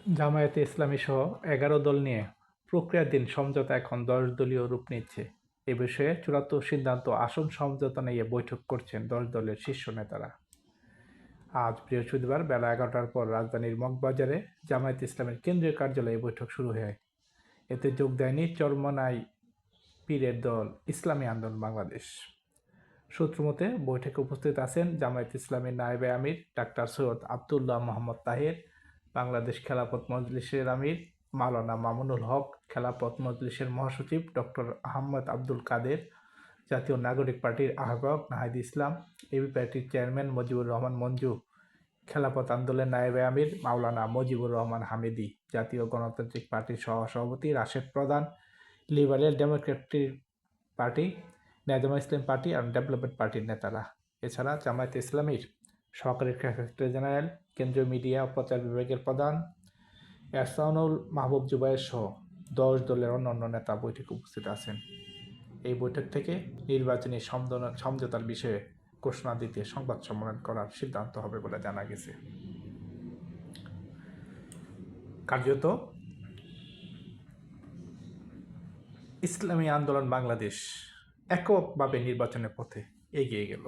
জামায়াতে ইসলামী সহ ১১ দল নিয়ে প্রক্রিয়াধীন সমঝোতা এখন ১০ দলীয় রূপ নিচ্ছে। এ বিষয়ে চূড়ান্ত সিদ্ধান্ত আসন সমঝোতা নিয়ে বৈঠক করছেন ১০ দলের শীর্ষ নেতারা। আজ বৃহস্পতিবার বেলা ১১টার পর রাজধানীর মগবাজারে জামায়াতে ইসলামের কেন্দ্রীয় কার্যালয়ে বৈঠক শুরু হয়। এতে যোগ দেয়নি চরমনাই পীরের দল ইসলামী আন্দোলন বাংলাদেশ। সূত্রমতে বৈঠকে উপস্থিত আছেন জামায়াতে ইসলামীর নায়েবে আমির ডাক্তার সৈয়দ আবদুল্লাহ মোহাম্মদ তাহের, বাংলাদেশ খেলাফত মজলিসের আমির মাওলানা মামুনুল হক, খেলাফত মজলিসের মহাসচিব ডক্টর আহমদ আব্দুল কাদের, জাতীয় নাগরিক পার্টির আহ্বায়ক নাহিদ ইসলাম, এবি পার্টির চেয়ারম্যান মুজিবুর রহমান মঞ্জু, খেলাফত আন্দোলনের নায়েবে আমির মাওলানা মুজিবুর রহমান হামিদি, জাতীয় গণতান্ত্রিক পার্টির সহসভাপতি রাশেদ প্রধান, লিবারেল ডেমোক্রেটিক পার্টি, ন্যাজামা ইসলাম পার্টি আর ডেভেলপমেন্ট পার্টির নেতারা। এছাড়া জামায়াতে ইসলামীর সহকারী সেক্রেটারি জেনারেল, কেন্দ্রীয় মিডিয়া ও প্রচার বিভাগের প্রধান এহসানুল মাহবুব জুবায়ের সহ ১০ দলের অন্যান্য নেতা বৈঠকে উপস্থিত আছেন। এই বৈঠক থেকে নির্বাচনী সমঝোতার বিষয়ে ঘোষণা দিতে সংবাদ সম্মেলন করার সিদ্ধান্ত হবে বলে জানা গেছে। কার্যত ইসলামী আন্দোলন বাংলাদেশ এককভাবে নির্বাচনের পথে এগিয়ে গেল।